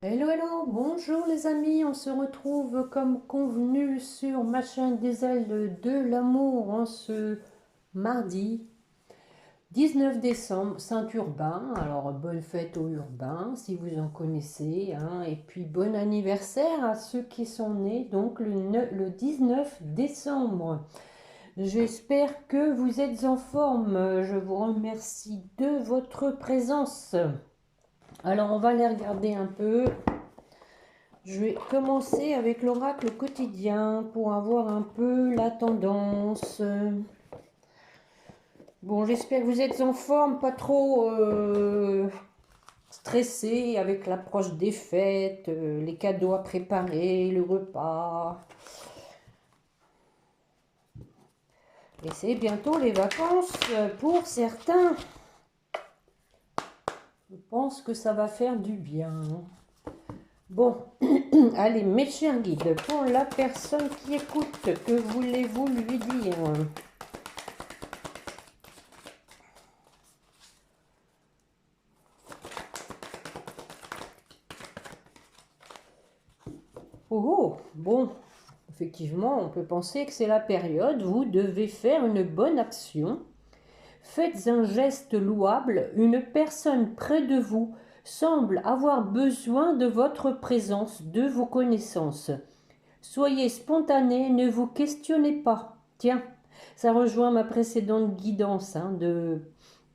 Hello, hello, bonjour les amis, on se retrouve comme convenu sur ma chaîne des ailes de l'amour en ce mardi 19 décembre, Saint-Urbain. Alors bonne fête aux urbains si vous en connaissez, hein, et puis bon anniversaire à ceux qui sont nés donc le 19 décembre. J'espère que vous êtes en forme, je vous remercie de votre présence. Alors on va les regarder un peu. Je vais commencer avec l'oracle quotidien pour avoir un peu la tendance. Bon, j'espère que vous êtes en forme, pas trop stressé avec l'approche des fêtes, les cadeaux à préparer, le repas. Et c'est bientôt les vacances pour certains. Je pense que ça va faire du bien. Bon, allez, mes chers guides, pour la personne qui écoute, que voulez-vous lui dire ? Oh, oh, bon, effectivement, on peut penser que c'est la période, vous devez faire une bonne action. Faites un geste louable, une personne près de vous semble avoir besoin de votre présence, de vos connaissances. Soyez spontané, ne vous questionnez pas. Tiens, ça rejoint ma précédente guidance, hein, de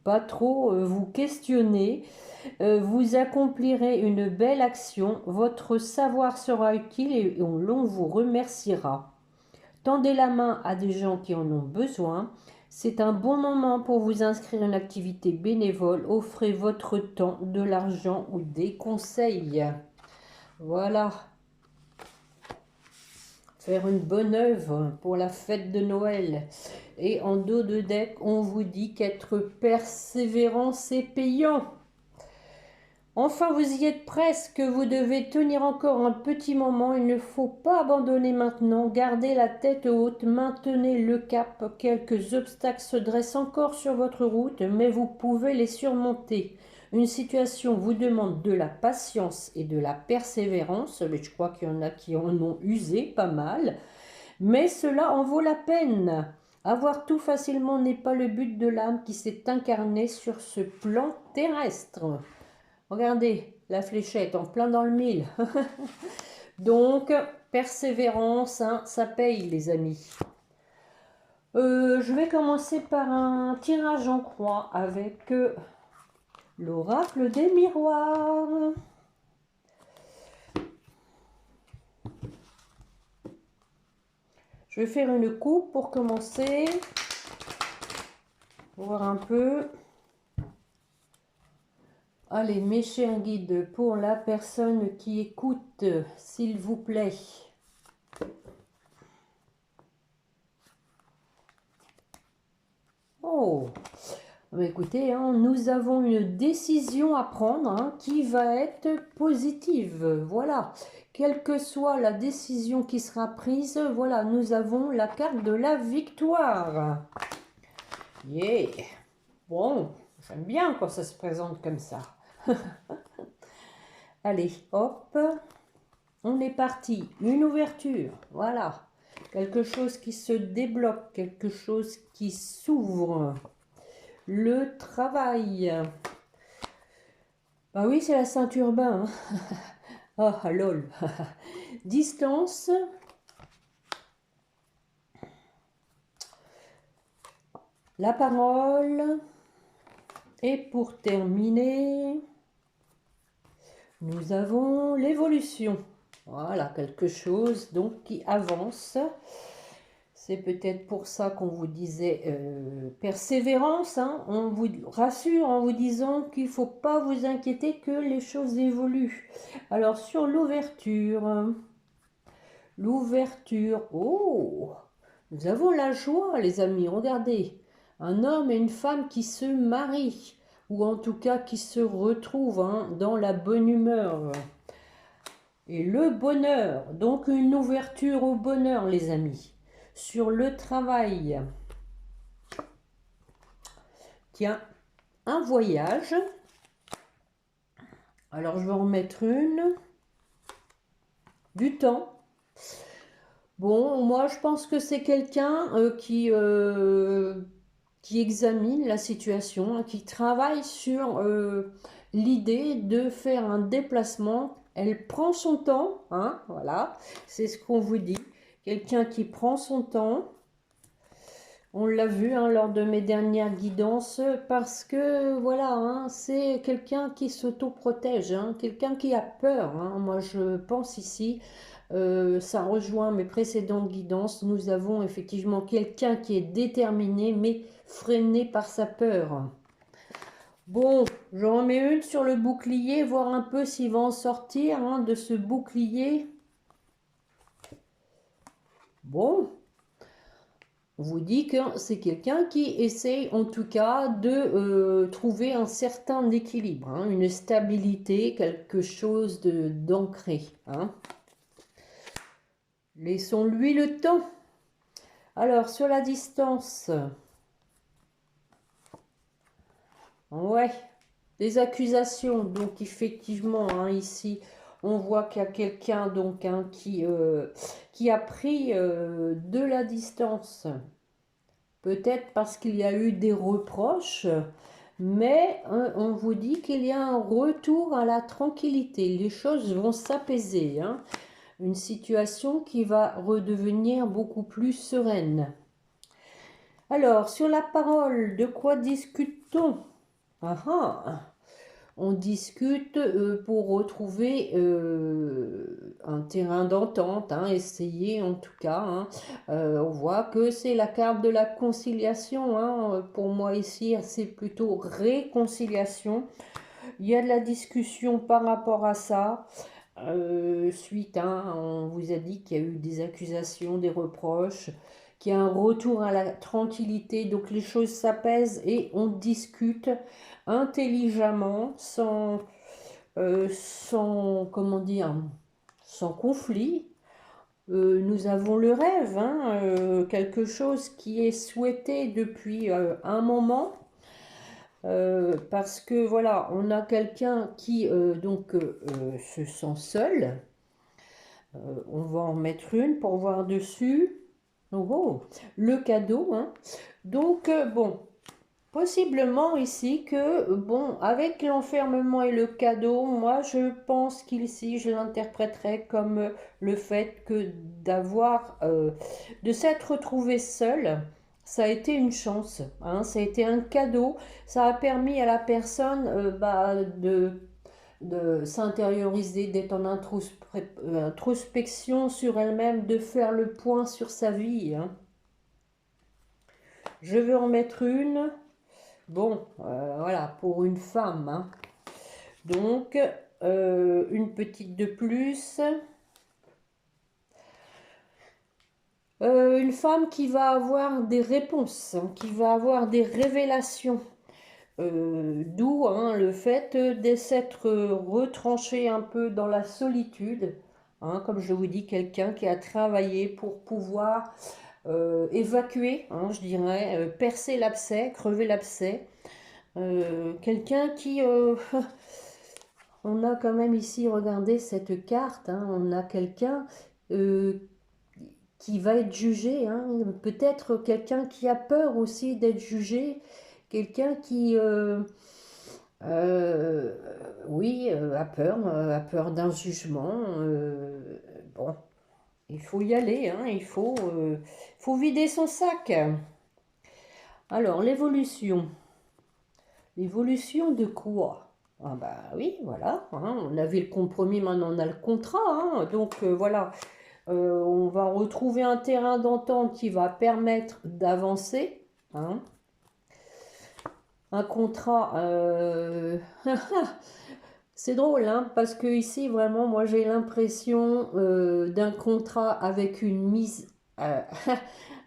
pas trop vous questionner. Vous accomplirez une belle action, votre savoir sera utile et l'on vous remerciera. Tendez la main à des gens qui en ont besoin. C'est un bon moment pour vous inscrire à une activité bénévole. Offrez votre temps, de l'argent ou des conseils. Voilà. Faire une bonne œuvre pour la fête de Noël. Et en dos de deck, on vous dit qu'être persévérant, c'est payant. Enfin, vous y êtes presque, vous devez tenir encore un petit moment, il ne faut pas abandonner maintenant, gardez la tête haute, maintenez le cap, quelques obstacles se dressent encore sur votre route, mais vous pouvez les surmonter. Une situation vous demande de la patience et de la persévérance, mais je crois qu'il y en a qui en ont usé pas mal, mais cela en vaut la peine. Avoir tout facilement n'est pas le but de l'âme qui s'est incarnée sur ce plan terrestre. Regardez, la fléchette en plein dans le mille. Donc, persévérance, hein, ça paye les amis. Je vais commencer par un tirage en croix avec l'oracle des miroirs. Je vais faire une coupe pour commencer. Pour voir un peu. Allez, mes chers guides, pour la personne qui écoute, s'il vous plaît. Oh, écoutez, hein, nous avons une décision à prendre, hein, qui va être positive. Voilà, quelle que soit la décision qui sera prise, voilà, nous avons la carte de la victoire. Yeah. Bon, j'aime bien quand ça se présente comme ça. Allez, hop, on est parti. Une ouverture, voilà. Quelque chose qui se débloque, quelque chose qui s'ouvre. Le travail. Bah oui, c'est la Saint-Urbain. Hein. Ah, lol. Distance. La parole. Et pour terminer, nous avons l'évolution. Voilà, quelque chose donc qui avance. C'est peut-être pour ça qu'on vous disait persévérance. Hein. On vous rassure en vous disant qu'il ne faut pas vous inquiéter que les choses évoluent. Alors sur l'ouverture, oh, nous avons la joie les amis, regardez. Un homme et une femme qui se marient, ou en tout cas qui se retrouvent, hein, dans la bonne humeur. Et le bonheur, donc une ouverture au bonheur les amis. Sur le travail, tiens, un voyage. Alors je vais en mettre une. du temps. Bon, moi je pense que c'est quelqu'un qui examine la situation, hein, qui travaille sur l'idée de faire un déplacement. Elle prend son temps, hein, voilà, c'est ce qu'on vous dit. Quelqu'un qui prend son temps. On l'a vu hein, lors de mes dernières guidances, parce que voilà, hein, c'est quelqu'un qui s'auto-protège, hein, quelqu'un qui a peur, hein. Moi, je pense ici, ça rejoint mes précédentes guidances. Nous avons effectivement quelqu'un qui est déterminé, mais freiné par sa peur. Bon, j'en mets une sur le bouclier, voir un peu s'il va en sortir hein, de ce bouclier. Bon. On vous dit que c'est quelqu'un qui essaye en tout cas de trouver un certain équilibre, hein, une stabilité, quelque chose d'ancré. Hein. Laissons-lui le temps. Alors, sur la distance, ouais, des accusations. Donc, effectivement, hein, ici, on voit qu'il y a quelqu'un donc hein, qui a pris de la distance. Peut-être parce qu'il y a eu des reproches, mais on vous dit qu'il y a un retour à la tranquillité. Les choses vont s'apaiser. Hein. Une situation qui va redevenir beaucoup plus sereine. Alors, sur la parole, de quoi discute-t-on? Ah ah. On discute pour retrouver un terrain d'entente, hein, essayer en tout cas. Hein. On voit que c'est la carte de la conciliation. Hein. Pour moi ici, c'est plutôt réconciliation. Il y a de la discussion par rapport à ça. Suite, hein, on vous a dit qu'il y a eu des accusations, des reproches, qu'il y a un retour à la tranquillité, donc les choses s'apaisent et on discute intelligemment, sans comment dire, sans conflit. Nous avons le rêve, hein, quelque chose qui est souhaité depuis un moment. Parce que voilà, on a quelqu'un qui se sent seul. On va en mettre une pour voir dessus. Oh, oh, le cadeau. Hein. Donc, bon, possiblement ici que, bon, avec l'enfermement et le cadeau, moi je pense qu'ici je l'interpréterais comme le fait que de s'être retrouvé seul, ça a été une chance, hein, ça a été un cadeau, ça a permis à la personne de s'intérioriser, d'être en introspection sur elle-même, de faire le point sur sa vie. Hein. Je vais en mettre une. Bon, voilà, pour une femme. Hein. Donc, une petite de plus. Une femme qui va avoir des réponses, hein, qui va avoir des révélations. D'où hein, le fait de s'être retranché un peu dans la solitude. Hein, comme je vous dis, quelqu'un qui a travaillé pour pouvoir évacuer, hein, je dirais, percer l'abcès, crever l'abcès. Quelqu'un qui... on a quand même ici, regardez cette carte, hein, on a quelqu'un qui va être jugé, hein, peut-être quelqu'un qui a peur aussi d'être jugé, quelqu'un qui... oui, a peur d'un jugement. Bon, il faut y aller, hein, il faut vider son sac. Alors, l'évolution. L'évolution de quoi? Ah bah oui, voilà, hein, on avait le compromis, maintenant on a le contrat, hein, donc voilà, on va retrouver un terrain d'entente qui va permettre d'avancer, hein. Un contrat, c'est drôle, hein, parce que ici vraiment, moi j'ai l'impression d'un contrat avec une mise,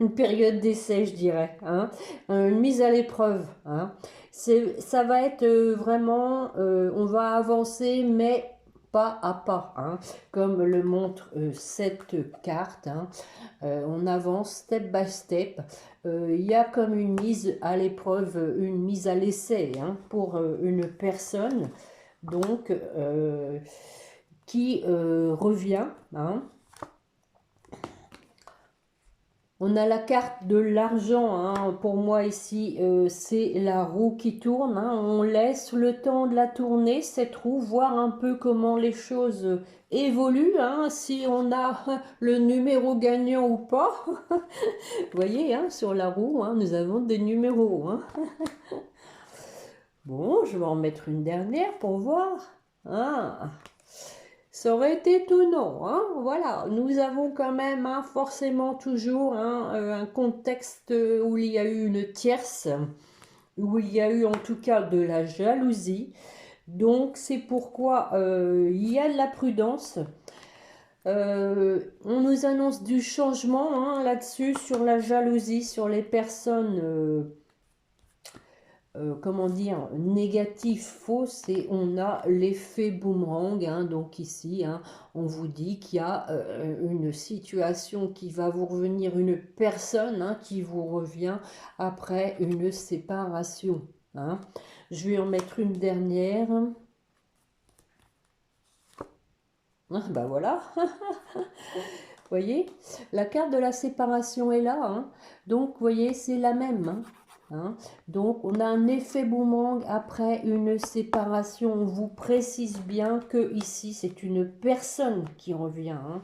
une période d'essai, je dirais, hein, une mise à l'épreuve, hein. Ça va être vraiment, on va avancer, mais pas à pas, hein, comme le montre cette carte. Hein. On avance step by step. Il y a comme une mise à l'épreuve, une mise à l'essai hein, pour une personne. Donc, qui revient. Hein. On a la carte de l'argent, hein. Pour moi ici, c'est la roue qui tourne. Hein. On laisse le temps de la tourner, cette roue, voir un peu comment les choses évoluent, hein. Si on a le numéro gagnant ou pas. Vous voyez, hein, sur la roue, hein, nous avons des numéros. Hein. Bon, je vais en mettre une dernière pour voir. Ah. Ça aurait été étonnant, hein, voilà. Nous avons quand même hein, forcément toujours hein, un contexte où il y a eu une tierce, où il y a eu en tout cas de la jalousie. Donc c'est pourquoi il y a de la prudence. On nous annonce du changement hein, là-dessus, sur la jalousie, sur les personnes comment dire, négatif, faux, c'est on a l'effet boomerang. Hein, donc ici, hein, on vous dit qu'il y a une situation qui va vous revenir, une personne hein, qui vous revient après une séparation. Hein. Je vais en mettre une dernière. Ah, ben voilà. Vous voyez, la carte de la séparation est là. Hein. Donc, vous voyez, c'est la même. Hein. Hein. Donc, on a un effet boomerang après une séparation. On vous précise bien que ici, c'est une personne qui revient, hein,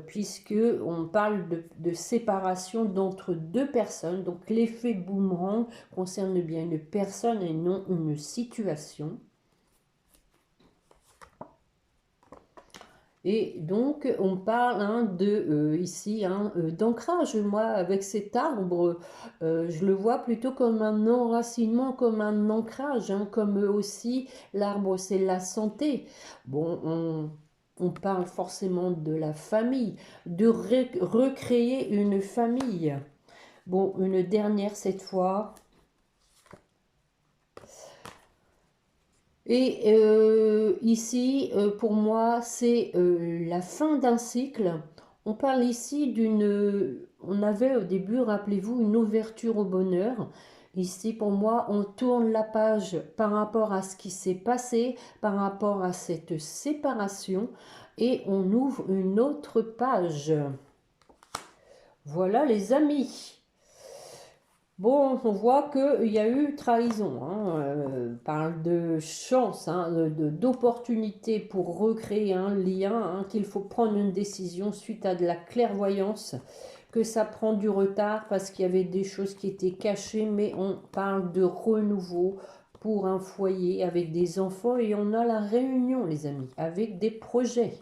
puisque on parle de séparation d'entre deux personnes. Donc, l'effet boomerang concerne bien une personne et non une situation. Et donc, on parle hein, de ici hein, d'ancrage. Moi, avec cet arbre, je le vois plutôt comme un enracinement, comme un ancrage, hein, comme aussi l'arbre, c'est la santé. Bon, on parle forcément de la famille, de recréer une famille. Bon, une dernière cette fois. Et ici, pour moi, c'est la fin d'un cycle. On parle ici d'une... On avait au début, rappelez-vous, une ouverture au bonheur. Ici, pour moi, on tourne la page par rapport à ce qui s'est passé, par rapport à cette séparation, et on ouvre une autre page. Voilà les amis. Bon, on voit qu'il y a eu trahison, hein, parle de chance, hein, d'opportunité pour recréer un lien, hein, qu'il faut prendre une décision suite à de la clairvoyance, que ça prend du retard parce qu'il y avait des choses qui étaient cachées, mais on parle de renouveau pour un foyer avec des enfants et on a la réunion, les amis, avec des projets.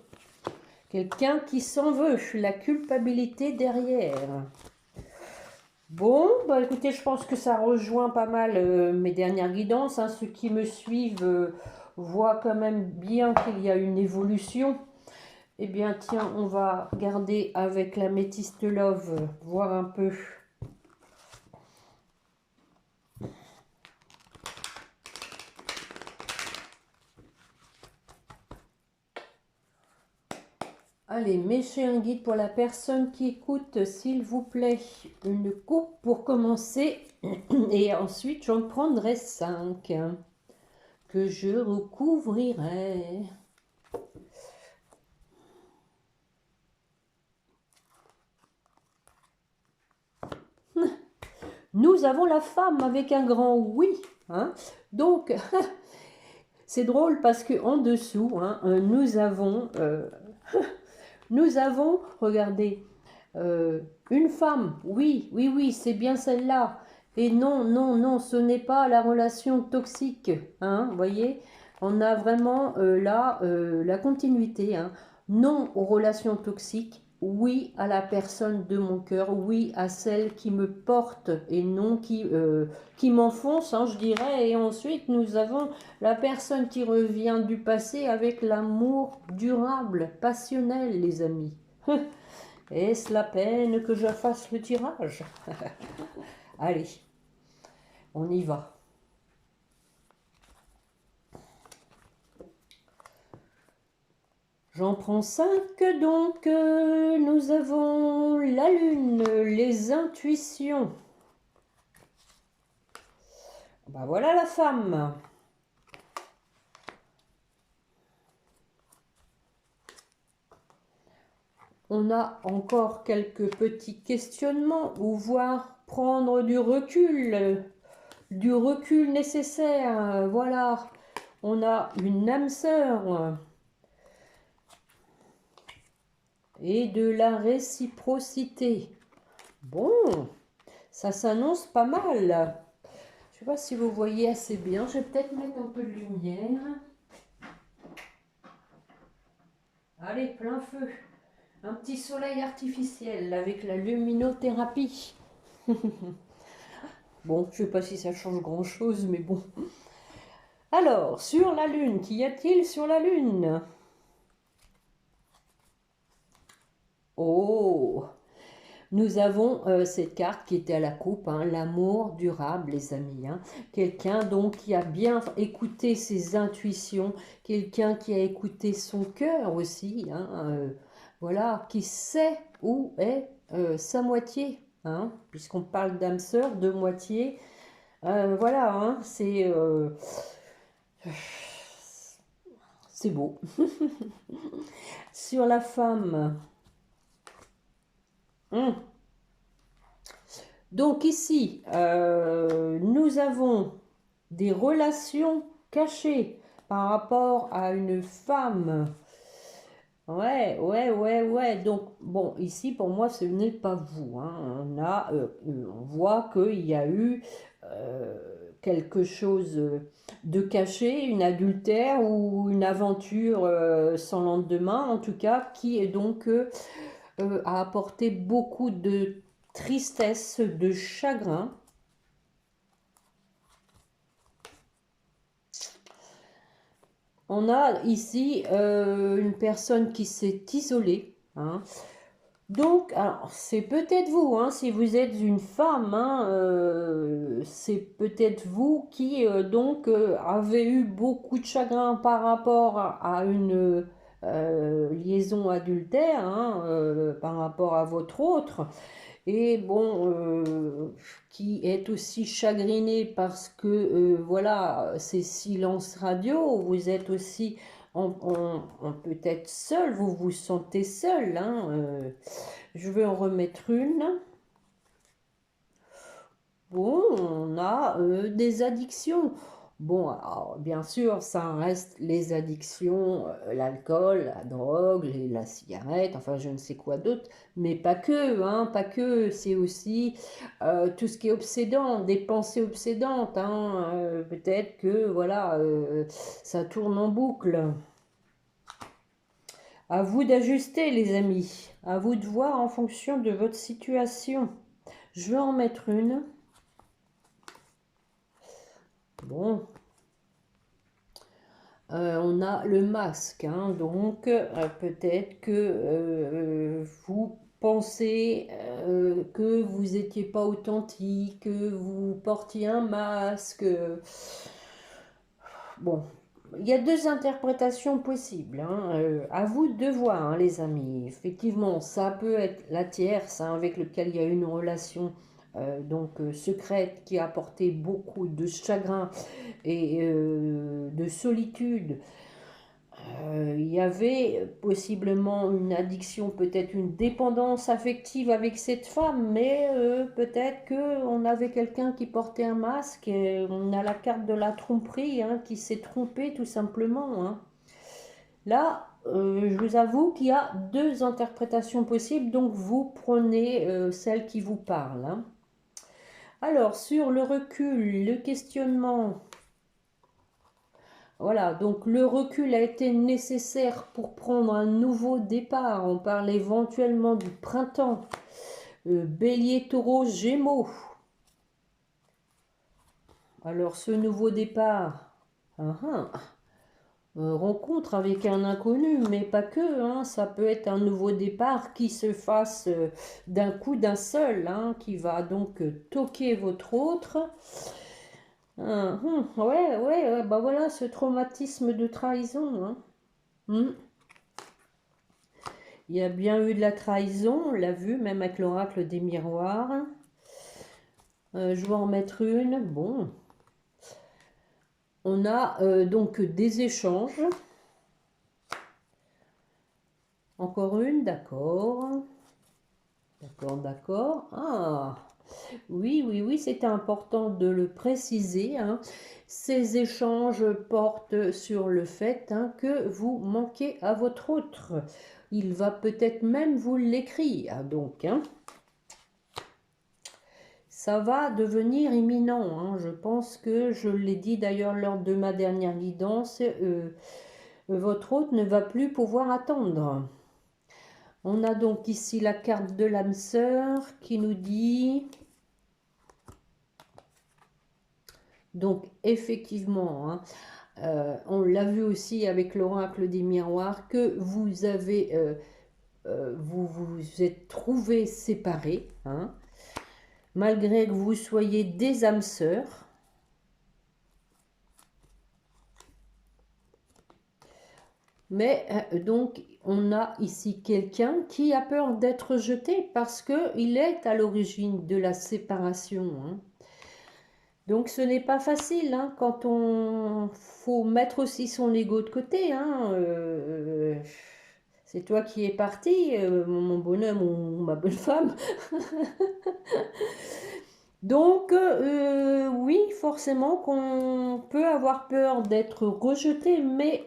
Quelqu'un qui s'en veut, la culpabilité derrière. Bon, bah écoutez, je pense que ça rejoint pas mal mes dernières guidances. Hein. Ceux qui me suivent voient quand même bien qu'il y a une évolution. Eh bien, tiens, on va garder avec la métiste love, voir un peu. Allez, méchez un guide pour la personne qui écoute, s'il vous plaît. Une coupe pour commencer. Et ensuite, j'en prendrai 5 que je recouvrirai. Nous avons la femme avec un grand oui. Hein. Donc, c'est drôle parce que en dessous, hein, nous avons, regardez, une femme. Oui, oui, oui, c'est bien celle-là. Et non, non, non, ce n'est pas la relation toxique. Hein, vous voyez, on a vraiment là la continuité. Hein. Non aux relations toxiques. Oui à la personne de mon cœur, oui à celle qui me porte et non qui m'enfonce, hein, je dirais. Et ensuite, nous avons la personne qui revient du passé avec l'amour durable, passionnel, les amis. Est-ce la peine que je fasse le tirage? Allez, on y va. J'en prends 5, donc nous avons la lune, les intuitions. Ben voilà la femme. on a encore quelques petits questionnements ou voire prendre du recul nécessaire. Voilà, on a une âme sœur et de la réciprocité. Bon, ça s'annonce pas mal. Je sais pas si vous voyez assez bien. Je vais peut-être mettre un peu de lumière. Allez, plein feu. Un petit soleil artificiel avec la luminothérapie. Bon, je sais pas si ça change grand-chose, mais bon. Alors, sur la Lune, qu'y a-t-il sur la Lune? Oh! Nous avons cette carte qui était à la coupe, hein, l'amour durable, les amis. Hein. Quelqu'un donc qui a bien écouté ses intuitions, quelqu'un qui a écouté son cœur aussi, hein, voilà, qui sait où est sa moitié, hein, puisqu'on parle d'âme sœur, de moitié. Voilà, hein, c'est beau. Sur la femme. Donc ici, nous avons des relations cachées par rapport à une femme. Ouais, ouais, ouais, ouais. Donc, bon, ici, pour moi, ce n'est pas vous. Hein. On voit qu'il y a eu euh, quelque chose de caché, une adultère ou une aventure sans lendemain, en tout cas, qui est donc a apporté beaucoup de tristesse, de chagrin. On a ici une personne qui s'est isolée. Hein. Donc, alors, c'est peut-être vous, hein, si vous êtes une femme, hein, c'est peut-être vous qui donc avez eu beaucoup de chagrin par rapport à une liaison adultère, hein, par rapport à votre autre. Et bon, qui est aussi chagriné parce que, voilà, ces silences radio, vous êtes aussi peut-être seul, vous vous sentez seul. Hein, je vais en remettre une. Bon, on a des addictions. Bon, alors, bien sûr, ça reste les addictions, l'alcool, la drogue, la cigarette, enfin je ne sais quoi d'autre, mais pas que, hein, pas que, c'est aussi tout ce qui est obsédant, des pensées obsédantes, hein, peut-être que, voilà, ça tourne en boucle. À vous d'ajuster, les amis, à vous de voir en fonction de votre situation. Je vais en mettre une. Bon, on a le masque, hein, donc peut-être que vous pensez que vous n'étiez pas authentique, que vous portiez un masque. Bon, il y a deux interprétations possibles. Hein, à vous de voir, hein, les amis. Effectivement, ça peut être la tierce, hein, avec lequel il y a une relation secrète qui a apporté beaucoup de chagrin et de solitude. Il y avait possiblement une addiction, peut-être une dépendance affective avec cette femme, mais peut-être qu'on avait quelqu'un qui portait un masque, et on a la carte de la tromperie, hein, qui s'est trompé tout simplement. Hein. Là, je vous avoue qu'il y a deux interprétations possibles, donc vous prenez celle qui vous parle. Hein. Alors, sur le recul, le questionnement, voilà, donc le recul a été nécessaire pour prendre un nouveau départ. On parle éventuellement du printemps. Bélier, taureau, gémeaux. Alors ce nouveau départ, rencontre avec un inconnu, mais pas que. Hein, ça peut être un nouveau départ qui se fasse d'un coup d'un seul, hein, qui va donc toquer votre autre. Ouais, bah voilà, ce traumatisme de trahison. Hein. Il y a bien eu de la trahison, on l'a vu, même avec l'oracle des miroirs. Je vais en mettre une. Bon. On a donc des échanges. Encore une, d'accord. D'accord, d'accord. Ah, oui, oui, oui, c'est important de le préciser, hein. Ces échanges portent sur le fait, hein, que vous manquez à votre autre. Il va peut-être même vous l'écrire, donc, hein. Ça va devenir imminent, hein. Je pense que je l'ai dit d'ailleurs lors de ma dernière guidance, votre hôte ne va plus pouvoir attendre. On a donc ici la carte de l'âme sœur qui nous dit, donc effectivement, hein, on l'a vu aussi avec l'oracle des miroirs, que vous avez, vous vous êtes trouvés séparés, hein, malgré que vous soyez des âmes sœurs. Mais donc, on a ici quelqu'un qui a peur d'être jeté parce qu'il est à l'origine de la séparation, hein. Donc, ce n'est pas facile, hein, quand on faut mettre aussi son ego de côté, hein. C'est toi qui es parti, mon bonhomme ou ma bonne femme. Donc, oui, forcément qu'on peut avoir peur d'être rejeté, mais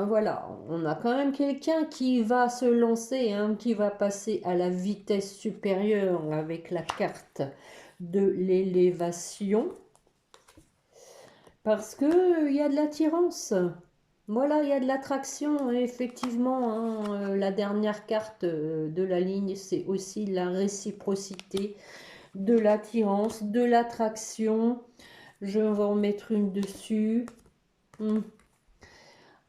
voilà, on a quand même quelqu'un qui va se lancer, hein, qui va passer à la vitesse supérieure avec la carte de l'élévation, parce que il y a de l'attirance. Voilà, il y a de l'attraction, et effectivement, hein, la dernière carte de la ligne, c'est aussi la réciprocité, de l'attirance, de l'attraction. Je vais en mettre une dessus.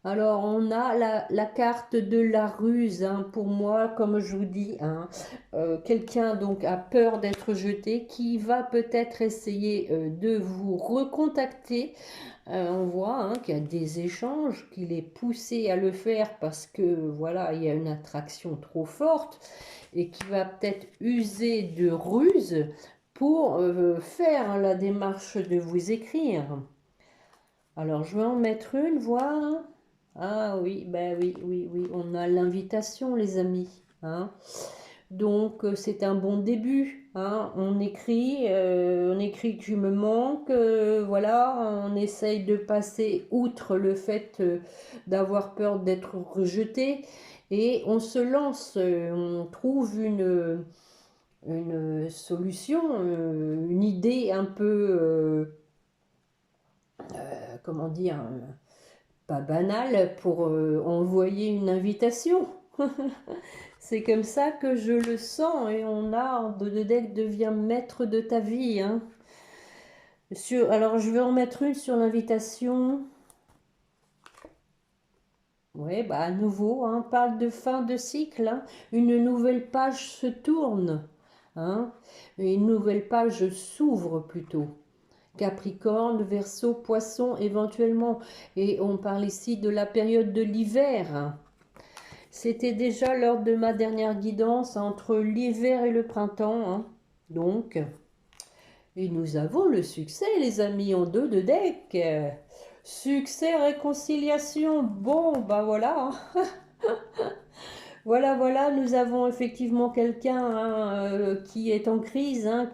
Alors, on a la carte de la ruse, hein, pour moi, comme je vous dis, hein, quelqu'un donc a peur d'être jeté, qui va peut-être essayer de vous recontacter. On voit, hein, qu'il y a des échanges, qu'il est poussé à le faire parce que voilà, il y a une attraction trop forte et qui va peut-être user de ruse pour faire la démarche de vous écrire. Alors, je vais en mettre une, voir. Ah oui, ben oui, oui, oui, on a l'invitation, les amis, hein. Donc, c'est un bon début, hein. On écrit que je me manque, voilà, on essaye de passer outre le fait d'avoir peur d'être rejeté et on se lance, on trouve une solution, une idée un peu, comment dire, pas banale pour envoyer une invitation. C'est comme ça que je le sens et on a de deck devient maître de ta vie, hein. Alors je vais en mettre une sur l'invitation. Oui, bah à nouveau, hein, parle de fin de cycle, hein. Une nouvelle page se tourne, hein. Une nouvelle page s'ouvre plutôt. Capricorne, Verseau, Poisson éventuellement. Et on parle ici de la période de l'hiver. C'était déjà lors de ma dernière guidance entre l'hiver et le printemps, hein. Donc, et nous avons le succès, les amis, en deux de deck. Succès, réconciliation. Bon, bah voilà, hein. Voilà, voilà, nous avons effectivement quelqu'un, hein, qui est en crise, hein,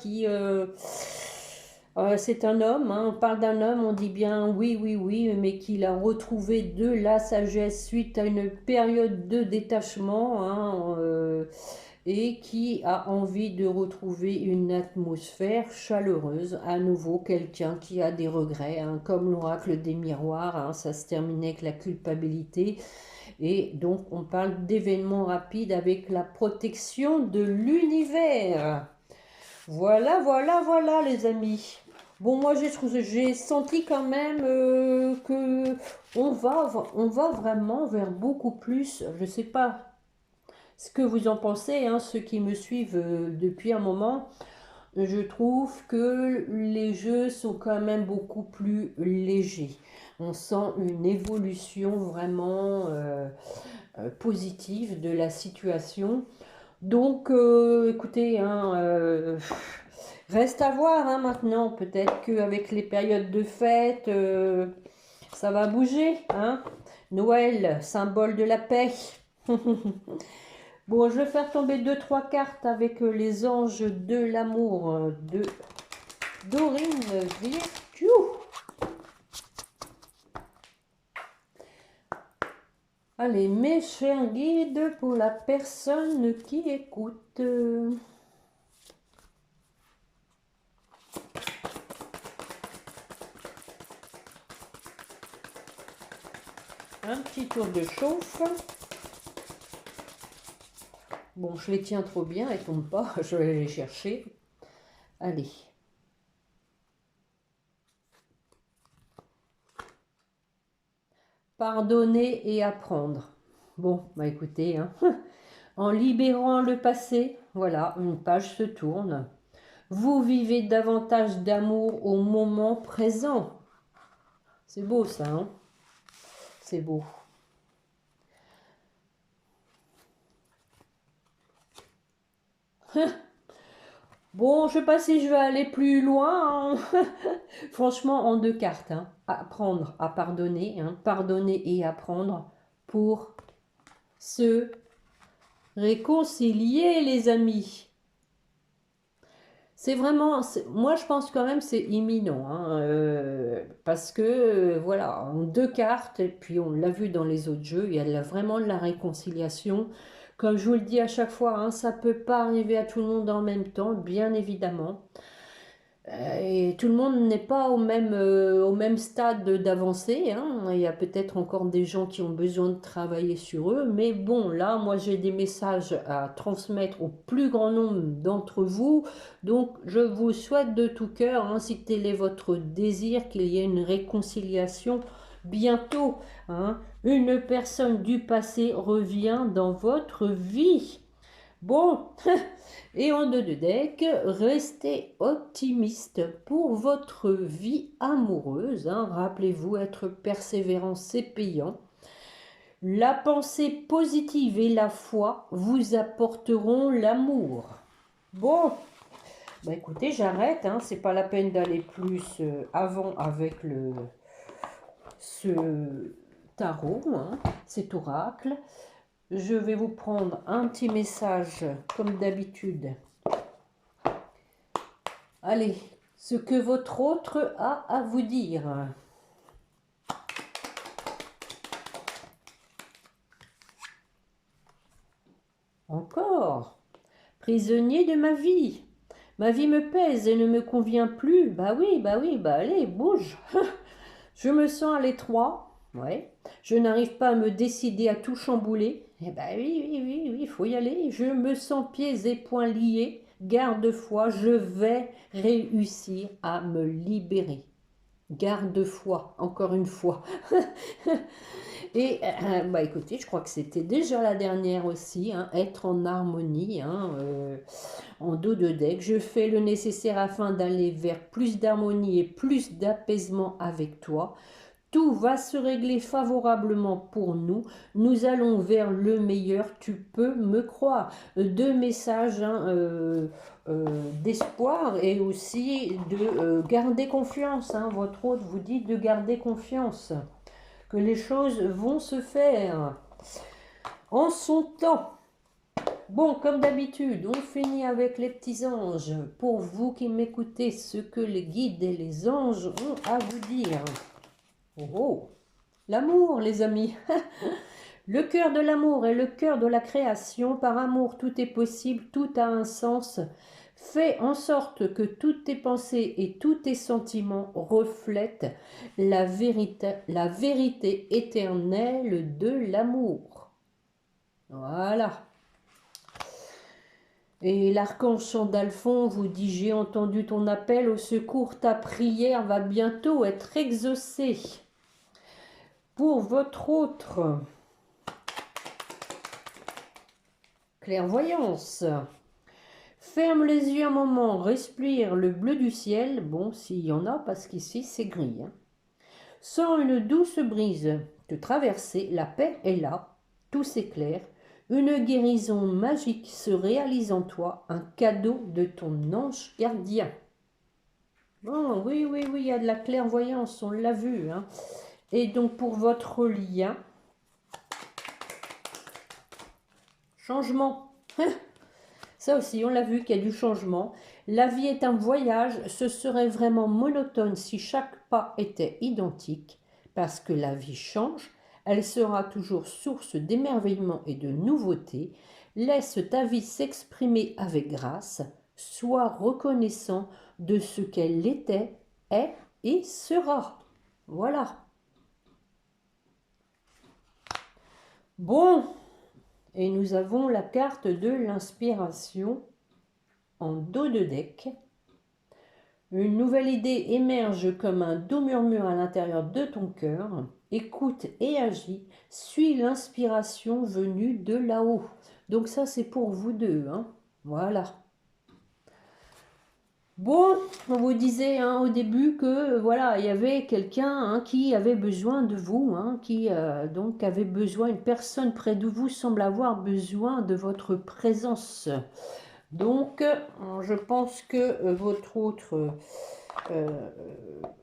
c'est un homme, hein, on parle d'un homme, on dit bien oui, oui, oui, mais qu'il a retrouvé de la sagesse suite à une période de détachement, hein, et qui a envie de retrouver une atmosphère chaleureuse. À nouveau, quelqu'un qui a des regrets, hein, comme l'oracle des miroirs, hein, ça se terminait avec la culpabilité. Et donc, on parle d'événements rapides avec la protection de l'univers. Voilà, voilà, voilà, les amis. Bon, moi, j'ai senti quand même que on va vraiment vers beaucoup plus. Je ne sais pas ce que vous en pensez, hein, ceux qui me suivent depuis un moment. Je trouve que les jeux sont quand même beaucoup plus légers. On sent une évolution vraiment positive de la situation. Donc, écoutez, hein, reste à voir, hein, maintenant. Peut-être qu'avec les périodes de fête, ça va bouger, hein. Noël, symbole de la paix. Bon, je vais faire tomber 2-3 cartes avec les anges de l'amour de Dorine Virtue. Allez, mes chers guides, pour la personne qui écoute. Un petit tour de chauffe. Bon, je les tiens trop bien, elles ne tombent pas, je vais aller les chercher. Allez. Pardonner et apprendre. Bon, bah écoutez, hein. En libérant le passé, voilà, une page se tourne. Vous vivez davantage d'amour au moment présent. C'est beau ça, hein? C'est beau. Bon, je ne sais pas si je vais aller plus loin, hein. Franchement, en 2 cartes, hein. Apprendre à pardonner, hein. Pardonner et apprendre pour se réconcilier, les amis. C'est vraiment, moi je pense quand même c'est imminent, hein, parce que voilà, en 2 cartes, et puis on l'a vu dans les autres jeux, il y a vraiment de la réconciliation. Comme je vous le dis à chaque fois, hein, ça ne peut pas arriver à tout le monde en même temps, bien évidemment. Et tout le monde n'est pas au même stade d'avancée, hein. Il y a peut-être encore des gens qui ont besoin de travailler sur eux. Mais bon, là, moi, j'ai des messages à transmettre au plus grand nombre d'entre vous. Donc, je vous souhaite de tout cœur, hein, si tel est votre désir, qu'il y ait une réconciliation bientôt, hein. Une personne du passé revient dans votre vie. Bon, et en 2 de deck, restez optimiste pour votre vie amoureuse, hein. Rappelez-vous, être persévérant, c'est payant. La pensée positive et la foi vous apporteront l'amour. Bon, bah écoutez, j'arrête, hein. C'est pas la peine d'aller plus avant avec ce tarot, hein, cet oracle. Je vais vous prendre un petit message, comme d'habitude. Allez, ce que votre autre a à vous dire. Encore. Prisonnier de ma vie. Ma vie me pèse et ne me convient plus. Bah oui, bah allez, bouge. Je me sens à l'étroit. Ouais. Je n'arrive pas à me décider à tout chambouler. Eh ben oui, il faut y aller. Je me sens pieds et poings liés. Garde-foi, je vais réussir à me libérer. Garde-foi, encore une fois. Et bah écoutez, je crois que c'était déjà la dernière aussi, hein, être en harmonie, hein, en dos de deck. Je fais le nécessaire afin d'aller vers plus d'harmonie et plus d'apaisement avec toi. Tout va se régler favorablement pour nous. Nous allons vers le meilleur, tu peux me croire. 2 messages, hein, d'espoir et aussi de garder confiance, hein. Votre hôte vous dit de garder confiance, que les choses vont se faire en son temps. Bon, comme d'habitude, on finit avec les petits anges. Pour vous qui m'écoutez, ce que les guides et les anges ont à vous dire. Oh, l'amour, les amis. Le cœur de l'amour est le cœur de la création. Par amour, tout est possible, tout a un sens. Fais en sorte que toutes tes pensées et tous tes sentiments reflètent la vérité éternelle de l'amour. Voilà. Et l'archange Sandalphon vous dit: j'ai entendu ton appel au secours, ta prière va bientôt être exaucée. Pour votre autre clairvoyance, ferme les yeux un moment, respire le bleu du ciel, bon s'il y en a parce qu'ici c'est gris, hein. Sens une douce brise te traverser, la paix est là, tout s'éclaire, une guérison magique se réalise en toi, un cadeau de ton ange gardien. Oh oui, il y a de la clairvoyance, on l'a vu, hein. Et donc pour votre lien, Changement. Ça aussi, on l'a vu qu'il y a du changement. La vie est un voyage. Ce serait vraiment monotone si chaque pas était identique. Parce que la vie change. Elle sera toujours source d'émerveillement et de nouveautés. Laisse ta vie s'exprimer avec grâce. Sois reconnaissant de ce qu'elle était, est et sera. Voilà. Bon, et nous avons la carte de l'inspiration en dos de deck. Une nouvelle idée émerge comme un doux murmure à l'intérieur de ton cœur. Écoute et agis. Suis l'inspiration venue de là-haut. Donc ça, c'est pour vous deux. Hein. Voilà. Bon, on vous disait hein, au début que voilà, il y avait quelqu'un hein, qui avait besoin de vous, hein, qui donc avait besoin, une personne près de vous semble avoir besoin de votre présence. Donc, je pense que votre autre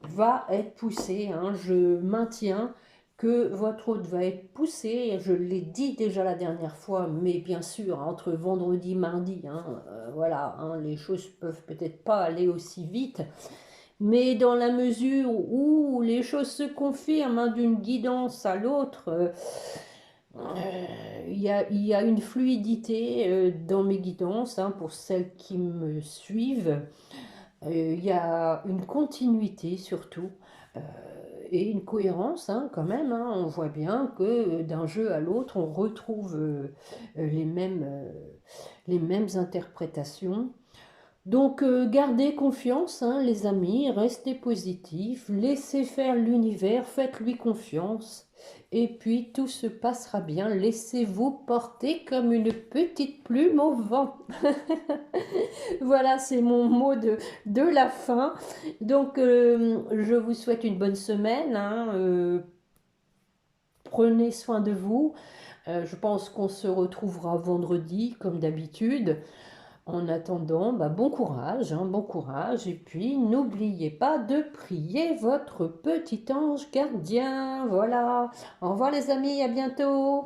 va être poussé. Hein, je maintiens que votre hôte va être poussé, je l'ai dit déjà la dernière fois, mais bien sûr, entre vendredi et mardi, hein, voilà, hein, les choses peuvent peut-être pas aller aussi vite, mais dans la mesure où les choses se confirment hein, d'une guidance à l'autre, il y a une fluidité dans mes guidances, hein, pour celles qui me suivent, il y a une continuité surtout. Et une cohérence hein, quand même, hein. On voit bien que d'un jeu à l'autre, on retrouve les mêmes interprétations. Donc gardez confiance, hein, les amis, restez positifs, laissez faire l'univers, faites-lui confiance, et puis tout se passera bien. Laissez-vous porter comme une petite plume au vent. Voilà, c'est mon mot de la fin. Donc, je vous souhaite une bonne semaine. Hein, prenez soin de vous. Je pense qu'on se retrouvera vendredi, comme d'habitude. En attendant, bah, bon courage, hein, bon courage. Et puis, n'oubliez pas de prier votre petit ange gardien. Voilà. Au revoir les amis, à bientôt.